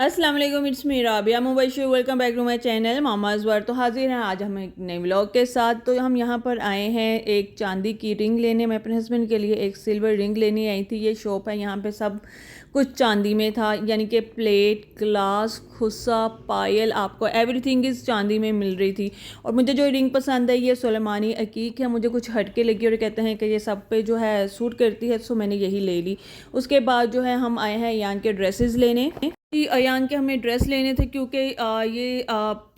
अस्सलाम वालेकुम, it's me Rabia Mubashir. Welcome back to my channel mama's world. तो हाजिर हैं आज हम एक नए व्लॉग के साथ। तो हम यहाँ पर आए हैं एक चांदी की रिंग लेने। मैं अपने हस्बैंड के लिए एक सिल्वर रिंग लेने आई थी। ये शॉप है, यहाँ पे सब कुछ चांदी में था, यानी कि प्लेट, ग्लास, खुस्सा, पायल, आपको एवरीथिंग इज़ चांदी में मिल रही थी। और मुझे जो रिंग पसंद है ये सुलेमानी अकीक है। मुझे कुछ हटके लगी और कहते हैं कि ये सब पे जो है सूट करती है, तो मैंने यही ले ली। उसके बाद जो है हम आए हैं यान के ड्रेसेस लेने। जी, अयान के हमें ड्रेस लेने थे क्योंकि ये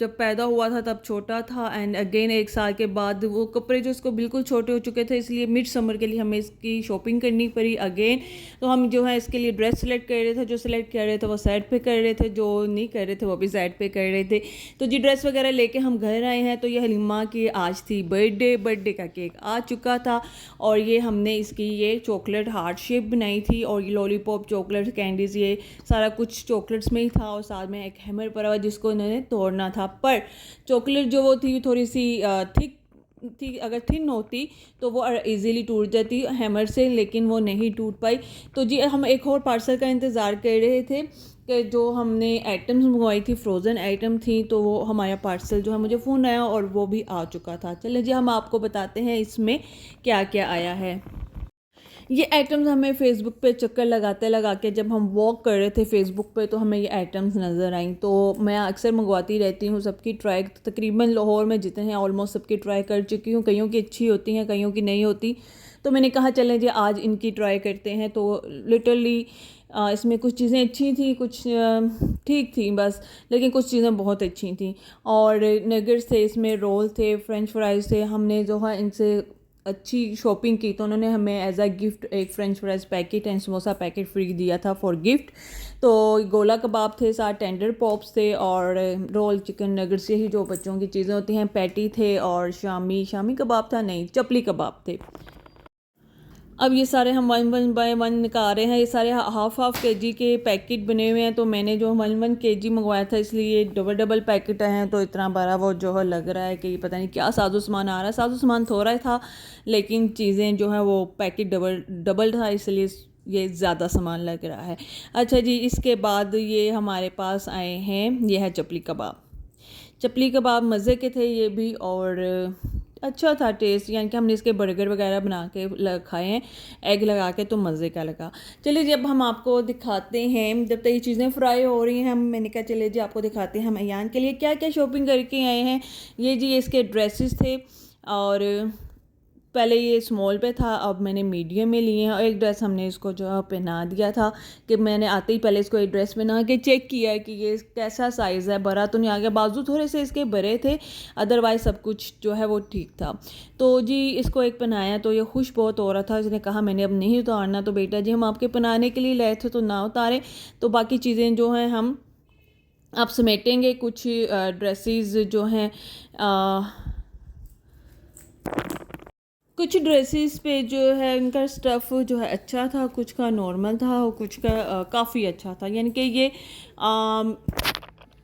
जब पैदा हुआ था तब छोटा था, एंड अगेन 1 साल के बाद वो कपड़े जो इसको बिल्कुल छोटे हो चुके थे, इसलिए मिड समर के लिए हमें इसकी शॉपिंग करनी पड़ी अगेन। तो हम जो है इसके लिए ड्रेस सेलेक्ट कर रहे थे। जो सेलेक्ट कर रहे थे वो साइड पे कर रहे थे, जो नहीं कर रहे थे वो भी साइड पे कर रहे थे। तो जी ड्रेस वगैरह लेके हम घर आए हैं। तो ये हलीमा की आज थी बर्थडे का केक आ चुका था, और ये हमने इसकी ये चॉकलेट हार्ट शेप बनाई थी, और ये लॉलीपॉप, चॉकलेट, कैंडीज़, ये सारा कुछ चॉकलेट्स में ही था। और साथ में एक हैमर पड़ा हुआ जिसको इन्होंने तोड़ना था, पर चॉकलेट जो वो थी थोड़ी सी थिक थी। अगर थिन होती तो वो इजीली टूट जाती हैमर से, लेकिन वो नहीं टूट पाई। तो जी हम एक और पार्सल का इंतज़ार कर रहे थे कि जो हमने आइटम्स मंगवाई थी, फ्रोज़न आइटम थी, तो वो हमारा पार्सल जो है, मुझे फ़ोन आया और वो भी आ चुका था। चलें जी हम आपको बताते हैं इसमें क्या क्या आया है। ये आइटम्स हमें फ़ेसबुक पे चक्कर लगाते लगा के जब हम वॉक कर रहे थे फ़ेसबुक पे, तो हमें ये आइटम्स नज़र आई। तो मैं अक्सर मंगवाती रहती हूँ, सबकी ट्राई तकरीबन लाहौर में जितने हैं ऑलमोस्ट सबकी ट्राई कर चुकी हूँ। कईयों की अच्छी होती हैं, कईयों की नहीं होती। तो मैंने कहा चलें जी आज इनकी ट्राई करते हैं। तो लिटरली इसमें कुछ चीज़ें अच्छी थी, कुछ ठीक थी बस, लेकिन कुछ चीज़ें बहुत अच्छी थी। और नगेट्स थे, इसमें रोल थे, फ्रेंच फ्राइज़ थे। हमने जो है इनसे अच्छी शॉपिंग की, तो उन्होंने हमें एज अ गिफ्ट एक French fries packet and samosa packet free दिया था फॉर गिफ्ट। तो गोला कबाब थे, साथ टेंडर पॉप्स थे, और रोल, चिकन नगेट्स, यही जो बच्चों की चीज़ें होती हैं, पैटी थे, और शामी कबाब था, नहीं चपली कबाब थे। अब ये सारे हम 1 1 बाय 1 निकाल रहे हैं। ये सारे हाफ केजी के पैकेट बने हुए हैं। तो मैंने जो 1 1 केजी मंगवाया था, इसलिए डबल डबल पैकेट हैं। तो इतना बड़ा वो जो है लग रहा है कि पता नहीं क्या साजो सामान आ रहा है। साजो सामान थोड़ा ही था, लेकिन चीज़ें जो है वो पैकेट डबल डबल था, इसलिए ये ज़्यादा सामान लग रहा है। अच्छा जी, इसके बाद ये हमारे पास आए हैं, ये है चपली कबाब। चपली कबाब मज़े के थे ये भी, और अच्छा था टेस्ट, यानी कि हमने इसके बर्गर वगैरह बना के खाए हैं एग लगा के, तो मज़े का लगा। चलिए जी अब हम आपको दिखाते हैं, जब तक ये चीज़ें फ्राई हो रही हैं, हम मैंने कहा चलिए जी आपको दिखाते हैं हम अयान के लिए क्या क्या शॉपिंग करके आए हैं। ये जी इसके ड्रेसेस थे, और पहले ये स्मॉल पे था, अब मैंने मीडियम में लिए हैं। और एक ड्रेस हमने इसको जो है पहना दिया था कि मैंने आते ही पहले इसको एक ड्रेस पहना के चेक किया है कि ये कैसा साइज़ है, बड़ा तो नहीं आ गया। बाजू थोड़े से इसके बड़े थे, अदरवाइज़ सब कुछ जो है वो ठीक था। तो जी इसको एक पहनाया तो ये खुश बहुत हो रहा था। इसने कहा मैंने अब नहीं उतारना। तो बेटा जी हम आपके पहनाने के लिए लाए थे, तो ना उतारें। तो बाकी चीज़ें जो हैं हम आप समेटेंगे। कुछ ड्रेसेस जो हैं कुछ ड्रेसेस पे जो है इनका स्टफ़ जो है अच्छा था, कुछ का नॉर्मल था, और कुछ का काफ़ी अच्छा था। यानी कि ये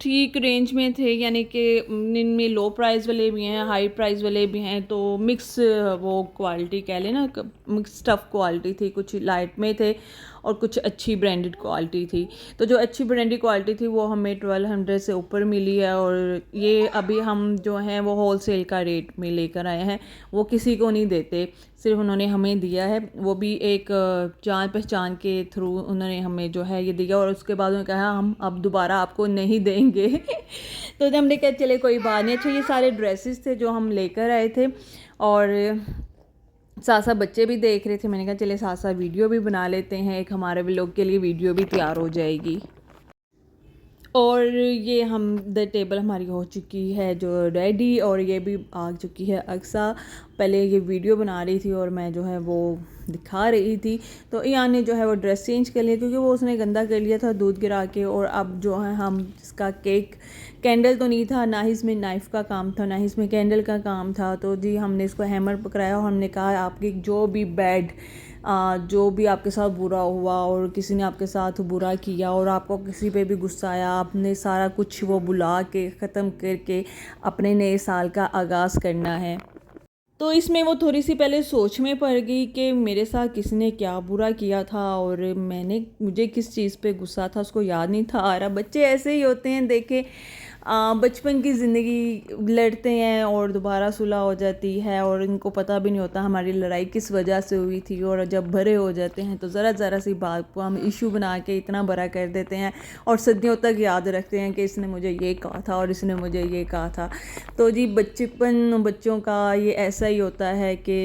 ठीक रेंज में थे, यानी कि इनमें लो प्राइस वाले भी हैं, हाई प्राइस वाले भी हैं। तो मिक्स वो क्वालिटी कह लें ना, मिक्स टफ क्वालिटी थी। कुछ लाइट में थे और कुछ अच्छी ब्रांडेड क्वालिटी थी। तो जो अच्छी ब्रांडेड क्वालिटी थी वो हमें 1200 से ऊपर मिली है, और ये अभी हम जो हैं वो होल सेल का रेट में लेकर आए हैं। वो किसी को नहीं देते, सिर्फ उन्होंने हमें दिया है, वो भी एक जान पहचान के थ्रू उन्होंने हमें जो है ये दिया। और उसके बाद उन्होंने कहा हम अब दोबारा आपको नहीं देंगे। तो जब हमने कहा चले कोई बात नहीं। अच्छा ये सारे ड्रेसेस थे जो हम लेकर आए थे, और साथ साथ बच्चे भी देख रहे थे। मैंने कहा चले साथ साथ वीडियो भी बना लेते हैं, एक हमारे व्लॉग के लिए वीडियो भी तैयार हो जाएगी। और ये हम द टेबल हमारी हो चुकी है जो रेडी, और ये भी आ चुकी है अक्सा। पहले ये वीडियो बना रही थी और मैं जो है वो दिखा रही थी। तो ईयान ने जो है वो ड्रेस चेंज कर लिया, क्योंकि वो उसने गंदा कर लिया था दूध गिरा के। और अब जो है हम इसका केक, कैंडल तो नहीं था, ना ही इसमें नाइफ़ का काम था, ना ही इसमें कैंडल का काम था। तो जी हमने इसको हैमर पकड़ाया, और हमने कहा आपकी जो भी बैड जो भी आपके साथ बुरा हुआ, और किसी ने आपके साथ बुरा किया, और आपको किसी पे भी गुस्सा आया, आपने सारा कुछ वो बुला के ख़त्म करके अपने नए साल का आगाज़ करना है। तो इसमें वो थोड़ी सी पहले सोच में पड़ गई कि मेरे साथ किसने क्या बुरा किया था और मुझे किस चीज़ पे गुस्सा था उसको याद नहीं था आ रहा। बच्चे ऐसे ही होते हैं, देखे बचपन की ज़िंदगी लड़ते हैं और दोबारा सुलह हो जाती है और इनको पता भी नहीं होता हमारी लड़ाई किस वजह से हुई थी। और जब बड़े हो जाते हैं तो ज़रा सी बात को हम इशू बना के इतना बड़ा कर देते हैं और सदियों तक याद रखते हैं कि इसने मुझे ये कहा था और इसने मुझे ये कहा था। तो जी बचपन बच्चों का ये ऐसा ही होता है कि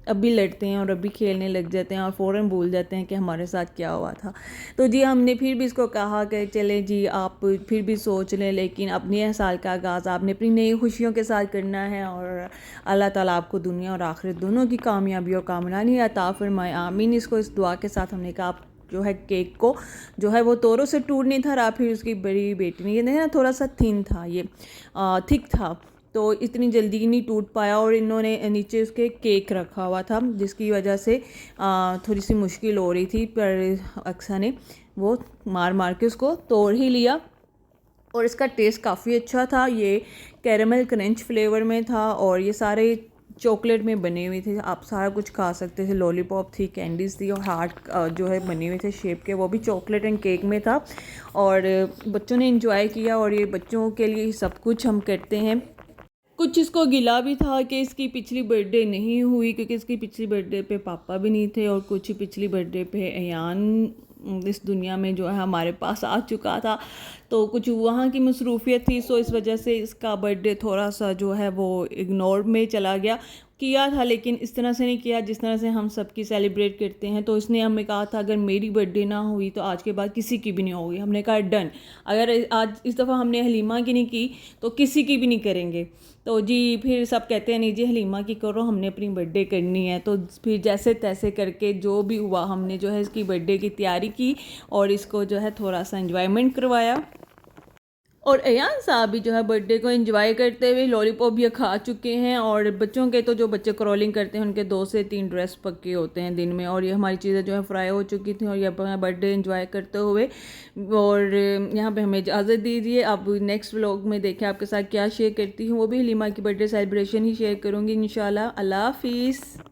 अभी लड़ते हैं और अभी खेलने लग जाते हैं और फ़ौरन भूल जाते हैं कि हमारे साथ क्या हुआ था। तो जी हमने फिर भी इसको कहा कि चले जी आप फिर भी सोच लें, लेकिन अपने साल का आगाज़ आपने अपनी नई खुशियों के साथ करना है और अल्लाह ताला आपको दुनिया और आखिरत दोनों की कामयाबी और कामरानी अता फरमाए, आमीन। इसको इस दुआ के साथ हमने कहा आप जो है केक को जो है वो तोरों से टूट नहीं था रहा। फिर उसकी बड़ी बेटी ने, ये ना थोड़ा सा थिन था, ये थिक था, तो इतनी जल्दी नहीं टूट पाया और इन्होंने नीचे उसके केक रखा हुआ था जिसकी वजह से थोड़ी सी मुश्किल हो रही थी, पर अक्सा ने वो मार के उसको तोड़ ही लिया। और इसका टेस्ट काफ़ी अच्छा था, ये कैरेमल क्रंच फ्लेवर में था और ये सारे चॉकलेट में बने हुए थे, आप सारा कुछ खा सकते थे। लॉलीपॉप थी, कैंडीज़ थी और हार्ट जो है बने हुए थे शेप के, वो भी चॉकलेट एंड केक में था और बच्चों ने इंजॉय किया। और ये बच्चों के लिए सब कुछ हम करते हैं। कुछ इसको गिला भी था कि इसकी पिछली बर्थडे नहीं हुई क्योंकि इसकी पिछली बर्थडे पे पापा भी नहीं थे और कुछ ही पिछली बर्थडे पे अयान इस दुनिया में जो है हमारे पास आ चुका था, तो कुछ वहाँ की मसरूफियत थी, सो इस वजह से इसका बर्थडे थोड़ा सा जो है वो इग्नोर में चला गया। किया था लेकिन इस तरह से नहीं किया जिस तरह से हम सबकी सेलिब्रेट करते हैं। तो इसने हमें कहा था अगर मेरी बर्थडे ना हुई तो आज के बाद किसी की भी नहीं होगी। हमने कहा डन, अगर आज इस दफ़ा हमने हलीमा की नहीं की तो किसी की भी नहीं करेंगे। तो जी फिर सब कहते हैं नहीं जी हलीमा की करो, हमने अपनी बर्थडे करनी है। तो फिर जैसे तैसे करके जो भी हुआ हमने जो है इसकी बर्थडे की तैयारी की और इसको जो है थोड़ा सा एंजॉयमेंट करवाया। और अयान साहब भी जो है बर्थडे को एंजॉय करते हुए लॉलीपॉप भी खा चुके हैं। और बच्चों के तो जो बच्चे क्रॉलिंग करते हैं उनके 2 से 3 ड्रेस पक्के होते हैं दिन में, और ये हमारी चीज़ें जो है फ्राई हो चुकी थी और ये बर्थडे एंजॉय करते हुए और यहाँ पे हमें इजाज़त दीजिए। अब नेक्स्ट व्लॉग में देखें आपके साथ क्या शेयर करती हूँ, वो भी हलीमा की बर्थडे सेलिब्रेशन ही शेयर करूँगी इंशाल्लाह। अल्लाह हाफिज़।